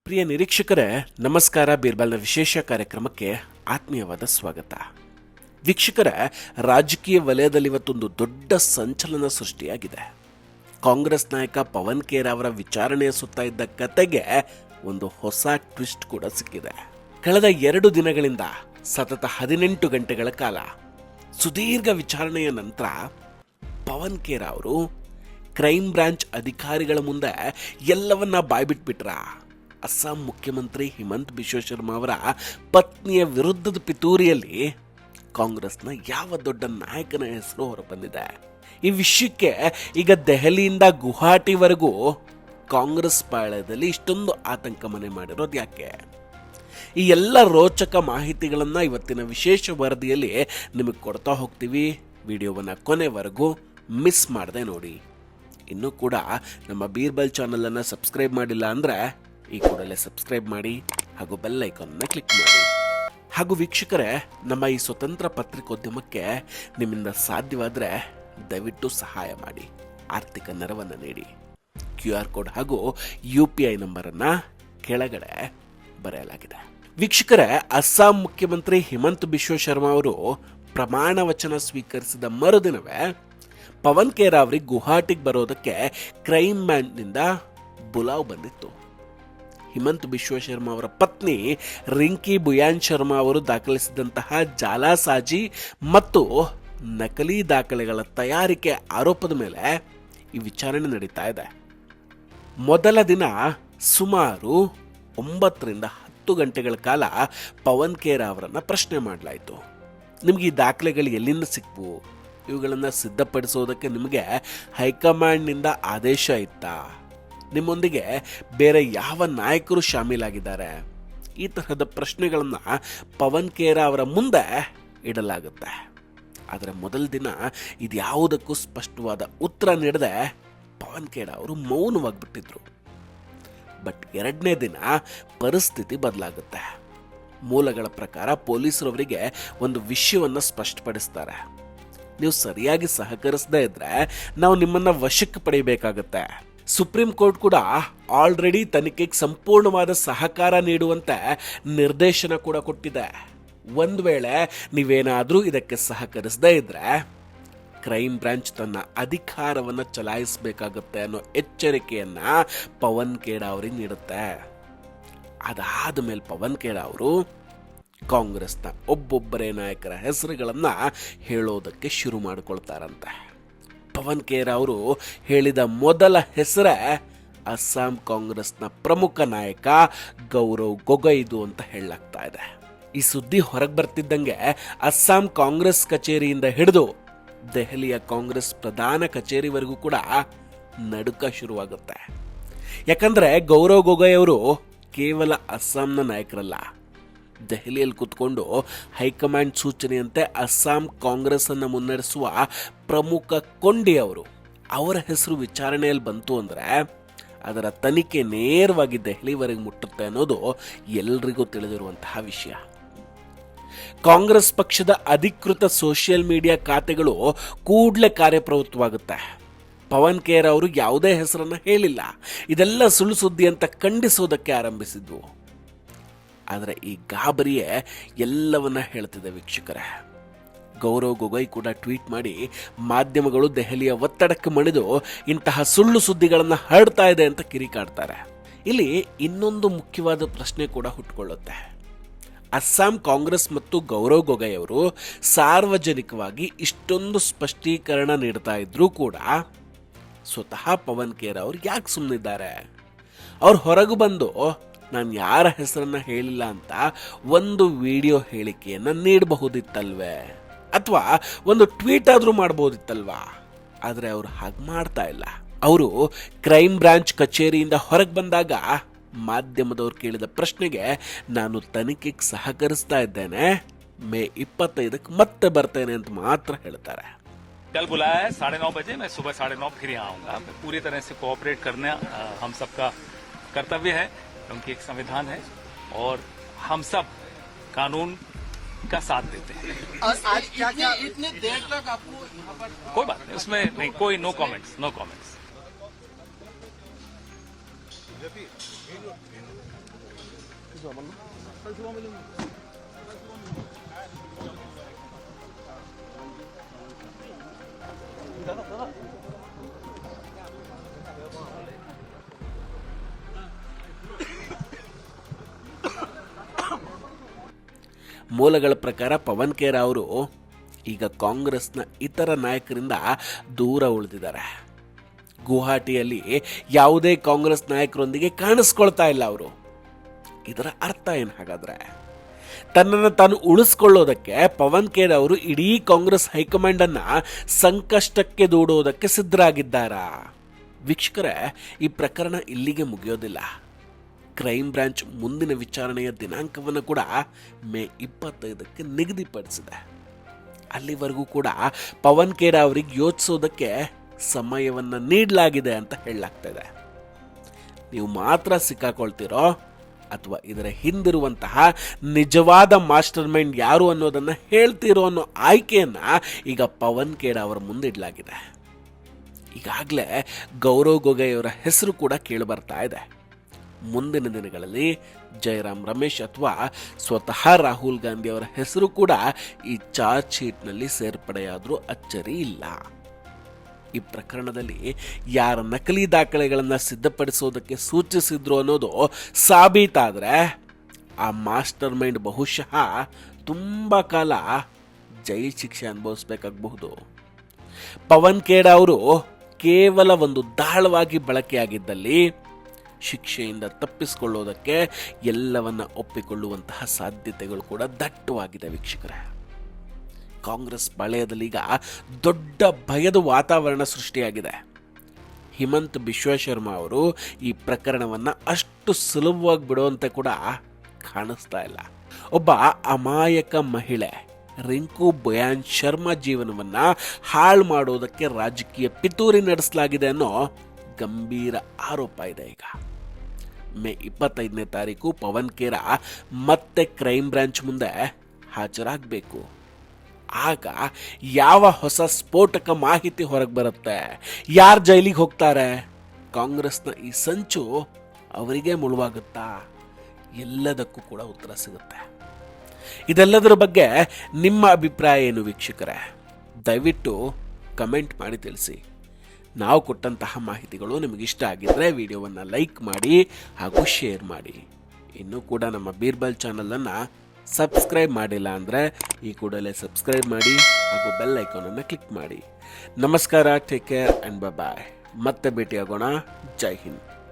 ಪ್ರಿಯ ನಿರೀಕ್ಷಕರೇ, ನಮಸ್ಕಾರ. ಬೀರ್ಬಲ್ನ ವಿಶೇಷ ಕಾರ್ಯಕ್ರಮಕ್ಕೆ ಆತ್ಮೀಯವಾದ ಸ್ವಾಗತ. ವೀಕ್ಷಕರೇ, ರಾಜಕೀಯ ವಲಯದಲ್ಲಿ ಇವತ್ತೊಂದು ದೊಡ್ಡ ಸಂಚಲನ ಸೃಷ್ಟಿಯಾಗಿದೆ. ಕಾಂಗ್ರೆಸ್ ನಾಯಕ ಪವನ್ ಖೇರಾ ಅವರ ವಿಚಾರಣೆಯ ಸುತ್ತ ಇದ್ದ ಕತೆಗೆ ಒಂದು ಹೊಸ ಟ್ವಿಸ್ಟ್ ಕೂಡ ಸಿಕ್ಕಿದೆ. ಕಳೆದ 2 ದಿನಗಳಿಂದ ಸತತ 18 ಗಂಟೆಗಳ ಕಾಲ ಸುದೀರ್ಘ ವಿಚಾರಣೆಯ ನಂತರ ಪವನ್ ಖೇರಾ ಅವರು ಕ್ರೈಮ್ ಬ್ರಾಂಚ್ ಅಧಿಕಾರಿಗಳ ಮುಂದೆ ಎಲ್ಲವನ್ನ ಬಾಯ್ಬಿಟ್ಬಿಟ್ರ. ಅಸ್ಸಾಂ ಮುಖ್ಯಮಂತ್ರಿ ಹಿಮಂತ್ ಬಿಶ್ವ ಶರ್ಮಾ ಅವರ ಪತ್ನಿಯ ವಿರುದ್ಧದ ಪಿತೂರಿಯಲ್ಲಿ ಕಾಂಗ್ರೆಸ್ನ ಯಾವ ದೊಡ್ಡ ನಾಯಕನ ಹೆಸರು ಹೊರಬಂದಿದೆ. ಈ ವಿಷಯಕ್ಕೆ ಈಗ ದೆಹಲಿಯಿಂದ ಗುವಾಹಟಿವರೆಗೂ ಕಾಂಗ್ರೆಸ್ ಪಾಳ್ಯದಲ್ಲಿ ಇಷ್ಟೊಂದು ಆತಂಕ ಮನೆ ಮಾಡಿರೋದು ಯಾಕೆ? ಈ ಎಲ್ಲ ರೋಚಕ ಮಾಹಿತಿಗಳನ್ನು ಇವತ್ತಿನ ವಿಶೇಷ ವರದಿಯಲ್ಲಿ ನಿಮಗೆ ಕೊಡ್ತಾ ಹೋಗ್ತೀವಿ. ವಿಡಿಯೋವನ್ನು ಕೊನೆವರೆಗೂ ಮಿಸ್ ಮಾಡದೆ ನೋಡಿ. ಇನ್ನೂ ಕೂಡ ನಮ್ಮ ಬೀರ್ಬಲ್ ಚಾನಲನ್ನು ಸಬ್ಸ್ಕ್ರೈಬ್ ಮಾಡಿಲ್ಲ ಅಂದರೆ ಈ ಕೂಡಲೇ ಸಬ್ಸ್ಕ್ರೈಬ್ ಮಾಡಿ ಹಾಗೂ ಬೆಲ್ ಐಕಾನ್ನ ಕ್ಲಿಕ್ ಮಾಡಿ. ಹಾಗೂ ವೀಕ್ಷಕರೇ, ನಮ್ಮ ಈ ಸ್ವತಂತ್ರ ಪತ್ರಿಕೋದ್ಯಮಕ್ಕೆ ನಿಮ್ಮಿಂದ ಸಾಧ್ಯವಾದರೆ ದಯವಿಟ್ಟು ಸಹಾಯ ಮಾಡಿ, ಆರ್ಥಿಕ ನೆರವನ್ನು ನೀಡಿ. QR ಕೋಡ್ ಹಾಗೂ UPI ನಂಬರನ್ನು ಕೆಳಗಡೆ ಬರೆಯಲಾಗಿದೆ. ವೀಕ್ಷಕರೇ, ಅಸ್ಸಾಂ ಮುಖ್ಯಮಂತ್ರಿ ಹಿಮಂತ್ ಬಿಶ್ವ ಶರ್ಮಾ ಅವರು ಪ್ರಮಾಣ ವಚನ ಸ್ವೀಕರಿಸಿದ ಮರುದಿನವೇ ಪವನ್ ಖೇರಾ ಅವರಿಗೆ ಗುವಾಹಟಿಗೆ ಬರೋದಕ್ಕೆ ಕ್ರೈಮ್ ಬ್ರಾಂಚ್ನಿಂದ ಬುಲಾವ್ ಬಂದಿತ್ತು. ಹಿಮಂತ್ ಬಿಶ್ವ ಶರ್ಮಾ ಅವರ ಪತ್ನಿ ರಿಂಕಿ ಬುಯಾನ್ ಶರ್ಮಾ ಅವರು ದಾಖಲಿಸಿದಂತಹ ಜಾಲಾಸಾಜಿ ಮತ್ತು ನಕಲಿ ದಾಖಲೆಗಳ ತಯಾರಿಕೆ ಆರೋಪದ ಮೇಲೆ ಈ ವಿಚಾರಣೆ ನಡೀತಾ ಇದೆ. ಮೊದಲ ದಿನ ಸುಮಾರು 9 ರಿಂದ 10 ಗಂಟೆಗಳ ಕಾಲ ಪವನ್ ಖೇರಾ ಅವರನ್ನು ಪ್ರಶ್ನೆ ಮಾಡಲಾಯಿತು. ನಿಮಗೆ ಈ ದಾಖಲೆಗಳು ಎಲ್ಲಿಂದ ಸಿಕ್ವು? ಇವುಗಳನ್ನು ಸಿದ್ಧಪಡಿಸೋದಕ್ಕೆ ನಿಮಗೆ ಹೈಕಮಾಂಡ್ನಿಂದ ಆದೇಶ ಇತ್ತಾ? ನಿಮ್ಮೊಂದಿಗೆ ಬೇರೆ ಯಾವ ನಾಯಕರು ಶಾಮೀಲಾಗಿದ್ದಾರೆ? ಈ ತರಹದ ಪ್ರಶ್ನೆಗಳನ್ನು ಪವನ್ ಖೇರಾ ಅವರ ಮುಂದೆ ಇಡಲಾಗುತ್ತೆ. ಆದರೆ ಮೊದಲ ದಿನ ಇದ್ಯಾವುದಕ್ಕೂ ಸ್ಪಷ್ಟವಾದ ಉತ್ತರ ನೀಡದೆ ಪವನ್ ಖೇರಾ ಅವರು ಮೌನವಾಗಿಬಿಟ್ಟಿದ್ರು. ಬಟ್ 2ನೇ ದಿನ ಪರಿಸ್ಥಿತಿ ಬದಲಾಗುತ್ತೆ. ಮೂಲಗಳ ಪ್ರಕಾರ ಪೊಲೀಸರವರಿಗೆ ಒಂದು ವಿಷಯವನ್ನು ಸ್ಪಷ್ಟಪಡಿಸ್ತಾರೆ. ನೀವು ಸರಿಯಾಗಿ ಸಹಕರಿಸದೇ ಇದ್ರೆ ನಾವು ನಿಮ್ಮನ್ನ ವಶಕ್ಕೆ ಪಡೆಯಬೇಕಾಗತ್ತೆ. ಸುಪ್ರೀಂ ಕೋರ್ಟ್ ಕೂಡ ಆಲ್ರೆಡಿ ತನಿಖೆಗೆ ಸಂಪೂರ್ಣವಾದ ಸಹಕಾರ ನೀಡುವಂತೆ ನಿರ್ದೇಶನ ಕೂಡ ಕೊಟ್ಟಿದೆ. ಒಂದು ವೇಳೆ ನೀವೇನಾದರೂ ಇದಕ್ಕೆ ಸಹಕರಿಸದೇ ಇದ್ರೆ ಕ್ರೈಮ್ ಬ್ರಾಂಚ್ ತನ್ನ ಅಧಿಕಾರವನ್ನು ಚಲಾಯಿಸಬೇಕಾಗುತ್ತೆ ಅನ್ನೋ ಎಚ್ಚರಿಕೆಯನ್ನ ಪವನ್ ಖೇರಾ ಅವರಿಗೆ ನೀಡುತ್ತೆ. ಅದಾದ ಮೇಲೆ ಪವನ್ ಖೇರಾ ಅವರು ಕಾಂಗ್ರೆಸ್ನ ಒಬ್ಬೊಬ್ಬರೇ ನಾಯಕರ ಹೆಸರುಗಳನ್ನು ಹೇಳೋದಕ್ಕೆ ಶುರು ಮಾಡಿಕೊಳ್ತಾರಂತೆ. ಪವನ್ ಖೇರಾ ಅವರು ಹೇಳಿದ ಮೊದಲ ಹೆಸರೇ ಅಸ್ಸಾಂ ಕಾಂಗ್ರೆಸ್ನ ಪ್ರಮುಖ ನಾಯಕ ಗೌರವ್ ಗೊಗೊಯ್ದು ಅಂತ ಹೇಳಲಾಗ್ತಾ ಇದೆ. ಈ ಸುದ್ದಿ ಹೊರಗೆ ಬರ್ತಿದ್ದಂಗೆ ಅಸ್ಸಾಂ ಕಾಂಗ್ರೆಸ್ ಕಚೇರಿಯಿಂದ ಹಿಡಿದು ದೆಹಲಿಯ ಕಾಂಗ್ರೆಸ್ ಪ್ರಧಾನ ಕಚೇರಿವರೆಗೂ ಕೂಡ ನಡುಕ ಶುರುವಾಗುತ್ತೆ. ಯಾಕಂದ್ರೆ ಗೌರವ್ ಗೊಗೊಯ್ ಅವರು ಕೇವಲ ಅಸ್ಸಾಂನ ನಾಯಕರಲ್ಲ, ದೆಹಲಿಯಲ್ಲಿ ಕೂತ್ಕೊಂಡು ಹೈಕಮಾಂಡ್ ಸೂಚನೆಯಂತೆ ಅಸ್ಸಾಂ ಕಾಂಗ್ರೆಸ್ ಅನ್ನು ಮುನ್ನಡೆಸುವ ಪ್ರಮುಖ ಕೊಂಡಿ ಅವರು. ಅವರ ಹೆಸರು ವಿಚಾರಣೆಯಲ್ಲಿ ಬಂತು ಅಂದರೆ ಅದರ ತನಿಖೆ ನೇರವಾಗಿ ದೆಹಲಿವರೆಗೆ ಮುಟ್ಟುತ್ತೆ ಅನ್ನೋದು ಎಲ್ರಿಗೂ ತಿಳಿದಿರುವಂತಹ ವಿಷಯ. ಕಾಂಗ್ರೆಸ್ ಪಕ್ಷದ ಅಧಿಕೃತ ಸೋಷಿಯಲ್ ಮೀಡಿಯಾ ಖಾತೆಗಳು ಕೂಡಲೇ ಕಾರ್ಯಪ್ರವೃತ್ತವಾಗುತ್ತೆ. ಪವನ್ ಖೇರಾ ಅವರು ಯಾವುದೇ ಹೆಸರನ್ನ ಹೇಳಿಲ್ಲ, ಇದೆಲ್ಲ ಸುಳ್ಳು ಸುದ್ದಿ ಅಂತ ಖಂಡಿಸೋದಕ್ಕೆ ಆರಂಭಿಸಿದ್ವು. ಆದರೆ ಈ ಗಾಬರಿಯೇ ಎಲ್ಲವನ್ನ ಹೇಳ್ತಿದೆ ವೀಕ್ಷಕರೇ. ಗೌರವ್ ಗೊಗೊಯ್ ಕೂಡ ಟ್ವೀಟ್ ಮಾಡಿ ಮಾಧ್ಯಮಗಳು ದೆಹಲಿಯ ಒತ್ತಡಕ್ಕೆ ಮಣಿದು ಇಂತಹ ಸುಳ್ಳು ಸುದ್ದಿಗಳನ್ನು ಹರಡ್ತಾ ಇದೆ ಅಂತ ಕಿರಿಕಾಡ್ತಾರೆ. ಇಲ್ಲಿ ಇನ್ನೊಂದು ಮುಖ್ಯವಾದ ಪ್ರಶ್ನೆ ಕೂಡ ಹುಟ್ಟುಕೊಳ್ಳುತ್ತೆ. ಅಸ್ಸಾಂ ಕಾಂಗ್ರೆಸ್ ಮತ್ತು ಗೌರವ್ ಗೊಗೊಯ್ ಅವರು ಸಾರ್ವಜನಿಕವಾಗಿ ಇಷ್ಟೊಂದು ಸ್ಪಷ್ಟೀಕರಣ ನೀಡ್ತಾ ಇದ್ರೂ ಕೂಡ ಸ್ವತಃ ಪವನ್ ಖೇರಾ ಅವರು ಯಾಕೆ ಸುಮ್ಮನಿದ್ದಾರೆ? ಅವ್ರು ಹೊರಗೆ ಬಂದು ನಾನು ಯಾರ ಹೆಸರನ್ನ ಹೇಳಿಲ್ಲ ಅಂತ ಒಂದು ವಿಡಿಯೋ ಹೇಳಿಕೆಯನ್ನು ನೀಡಬಹುದಿತ್ತಲ್ವೇ, ಅಥವಾ ಒಂದು ಟ್ವೀಟ್ ಆದರೂ ಮಾಡಬಹುದಿತ್ತಲ್ವಾ? ಆದರೆ ಅವರು ಹಾಗೆ ಮಾಡ್ತಾ ಇಲ್ಲ. ಅವರು ಕ್ರೈಮ್ ಬ್ರಾಂಚ್ ಕಚೇರಿಯಿಂದ ಹೊರಗೆ ಬಂದಾಗ ಮಾಧ್ಯಮದವ್ರು ಕೇಳಿದ ಪ್ರಶ್ನೆಗೆ ನಾನು ತನಿಖೆಗೆ ಸಹಕರಿಸ್ತಾ ಇದ್ದೇನೆ, ಮೇ 25ಕ್ಕೆ ಮತ್ತೆ ಬರ್ತೇನೆ ಅಂತ ಮಾತ್ರ ಹೇಳ್ತಾರೆ. कल बुलाया है 9:30 बजे, मैं सुबह 9:30 फिर यहाँ आऊंगा. पूरी तरह से कोऑपरेट करना हम सबका कर्तव्य है, क्योंकि एक संविधान है और हम सब कानून का साथ देते हैं. और आज क्या इतने देर तक आपको यहाँ पर कोई बात नहीं, उसमें नहीं, कोई नो कमेंट्स. ಮೂಲಗಳ ಪ್ರಕಾರ ಪವನ್ ಖೇರ ಅವರು ಈಗ ಕಾಂಗ್ರೆಸ್ನ ಇತರ ನಾಯಕರಿಂದ ದೂರ ಉಳಿದಿದ್ದಾರೆ. ಗುವಾಹಟಿಯಲ್ಲಿ ಯಾವುದೇ ಕಾಂಗ್ರೆಸ್ ನಾಯಕರೊಂದಿಗೆ ಕಾಣಿಸ್ಕೊಳ್ತಾ ಇಲ್ಲ ಅವರು. ಇದರ ಅರ್ಥ ಏನು ಹಾಗಾದ್ರೆ? ತನ್ನನ್ನು ತಾನು ಉಳಿಸ್ಕೊಳ್ಳೋದಕ್ಕೆ ಪವನ್ ಖೇರ ಅವರು ಇಡೀ ಕಾಂಗ್ರೆಸ್ ಹೈಕಮಾಂಡ್ ಅನ್ನ ಸಂಕಷ್ಟಕ್ಕೆ ದೂಡುವುದಕ್ಕೆ ಸಿದ್ಧರಾಗಿದ್ದಾರಾ? ವೀಕ್ಷಕರೇ, ಈ ಪ್ರಕರಣ ಇಲ್ಲಿಗೆ ಮುಗಿಯೋದಿಲ್ಲ. ಕ್ರೈಮ್ ಬ್ರಾಂಚ್ ಮುಂದಿನ ವಿಚಾರಣೆಯ ದಿನಾಂಕವನ್ನು ಕೂಡ ಮೇ 25ಕ್ಕೆ ನಿಗದಿಪಡಿಸಿದೆ. ಅಲ್ಲಿವರೆಗೂ ಕೂಡ ಪವನ್ ಖೇರ ಅವರಿಗೆ ಯೋಚಿಸೋದಕ್ಕೆ ಸಮಯವನ್ನು ನೀಡಲಾಗಿದೆ ಅಂತ ಹೇಳಲಾಗ್ತದೆ. ನೀವು ಮಾತ್ರ ಸಿಕ್ಕಾಕೊಳ್ತೀರೋ ಅಥವಾ ಇದರ ಹಿಂದಿರುವಂತಹ ನಿಜವಾದ ಮಾಸ್ಟರ್ ಮೈಂಡ್ ಯಾರು ಅನ್ನೋದನ್ನು ಹೇಳ್ತಿರೋ ಅನ್ನೋ ಆಯ್ಕೆಯನ್ನು ಈಗ ಪವನ್ ಖೇರ ಅವರ ಮುಂದಿಡಲಾಗಿದೆ. ಈಗಾಗಲೇ ಗೌರವ್ ಗೊಗೊಯ್ ಅವರ ಹೆಸರು ಕೂಡ ಕೇಳಿಬರ್ತಾ ಇದೆ. ಮುಂದಿನ ದಿನಗಳಲ್ಲಿ ಜಯರಾಮ್ ರಮೇಶ್ ಅಥವಾ ಸ್ವತಃ ರಾಹುಲ್ ಗಾಂಧಿ ಅವರ ಹೆಸರು ಕೂಡ ಈ ಚಾರ್ಜ್ ಶೀಟ್ನಲ್ಲಿ ಸೇರ್ಪಡೆಯಾದರೂ ಅಚ್ಚರಿ ಇಲ್ಲ. ಈ ಪ್ರಕರಣದಲ್ಲಿ ಯಾರ ನಕಲಿ ದಾಖಲೆಗಳನ್ನು ಸಿದ್ಧಪಡಿಸೋದಕ್ಕೆ ಸೂಚಿಸಿದ್ರು ಅನ್ನೋದು ಸಾಬೀತಾದರೆ ಆ ಮಾಸ್ಟರ್ ಮೈಂಡ್ ಬಹುಶಃ ತುಂಬ ಕಾಲ ಜೈಲು ಶಿಕ್ಷೆ ಅನುಭವಿಸಬೇಕಾಗಬಹುದು. ಪವನ್ ಖೇರ ಅವರು ಕೇವಲ ಒಂದು ದಾಳವಾಗಿ ಬಳಕೆಯಾಗಿದ್ದಲ್ಲಿ ಶಿಕ್ಷೆಯಿಂದ ತಪ್ಪಿಸಿಕೊಳ್ಳೋದಕ್ಕೆ ಎಲ್ಲವನ್ನ ಒಪ್ಪಿಕೊಳ್ಳುವಂತಹ ಸಾಧ್ಯತೆಗಳು ಕೂಡ ದಟ್ಟವಾಗಿದೆ. ವೀಕ್ಷಕರೇ, ಕಾಂಗ್ರೆಸ್ ಪಾಳೆಯದಲ್ಲಿ ಈಗ ದೊಡ್ಡ ಭಯದ ವಾತಾವರಣ ಸೃಷ್ಟಿಯಾಗಿದೆ. ಹಿಮಂತ್ ಬಿಶ್ವ ಶರ್ಮಾ ಅವರು ಈ ಪ್ರಕರಣವನ್ನು ಅಷ್ಟು ಸುಲಭವಾಗಿ ಬಿಡುವಂತೆ ಕೂಡ ಕಾಣಿಸ್ತಾ ಇಲ್ಲ. ಒಬ್ಬ ಅಮಾಯಕ ಮಹಿಳೆ ರಿಂಕು ಬಯಾನ್ ಶರ್ಮಾ ಜೀವನವನ್ನು ಹಾಳು ಮಾಡೋದಕ್ಕೆ ರಾಜಕೀಯ ಪಿತೂರಿ ನಡೆಸಲಾಗಿದೆ ಅನ್ನೋ ಗಂಭೀರ ಆರೋಪ ಇದೆ. ಈಗ ಮೇ 25ನೇ ತಾರೀಕು ಪವನ್ ಖೇರ ಮತ್ತೆ ಕ್ರೈಮ್ ಬ್ರಾಂಚ್ ಮುಂದೆ ಹಾಜರಾಗಬೇಕು. ಆಗ ಯಾವ ಹೊಸ ಸ್ಫೋಟಕ ಮಾಹಿತಿ ಹೊರಗೆ ಬರುತ್ತೆ, ಯಾರು ಜೈಲಿಗೆ ಹೋಗ್ತಾರೆ, ಕಾಂಗ್ರೆಸ್ನ ಈ ಸಂಚು ಅವರಿಗೆ ಮುಳುವಾಗುತ್ತಾ, ಎಲ್ಲದಕ್ಕೂ ಕೂಡ ಉತ್ತರ ಸಿಗುತ್ತೆ. ಇದೆಲ್ಲದರ ಬಗ್ಗೆ ನಿಮ್ಮ ಅಭಿಪ್ರಾಯ ಏನು ವೀಕ್ಷಕರೇ? ದಯವಿಟ್ಟು ಕಮೆಂಟ್ ಮಾಡಿ ತಿಳಿಸಿ. ನಾವು ಕೊಟ್ಟಂತಹ ಮಾಹಿತಿಗಳು ನಿಮಗಿಷ್ಟ ಆಗಿದ್ದರೆ ವಿಡಿಯೋವನ್ನು ಲೈಕ್ ಮಾಡಿ ಹಾಗೂ ಶೇರ್ ಮಾಡಿ. ಇನ್ನೂ ಕೂಡ ನಮ್ಮ ಬೀರ್ಬಲ್ ಚಾನಲನ್ನು ಸಬ್ಸ್ಕ್ರೈಬ್ ಮಾಡಿಲ್ಲ ಅಂದರೆ ಈ ಕೂಡಲೇ ಸಬ್ಸ್ಕ್ರೈಬ್ ಮಾಡಿ ಹಾಗೂ ಬೆಲ್ ಐಕಾನನ್ನು ಕ್ಲಿಕ್ ಮಾಡಿ. ನಮಸ್ಕಾರ, ಟೇಕ್ ಕೇರ್ ಆ್ಯಂಡ್ ಬಾಯ್. ಮತ್ತೆ ಭೇಟಿಯಾಗೋಣ. ಜೈ ಹಿಂದ್.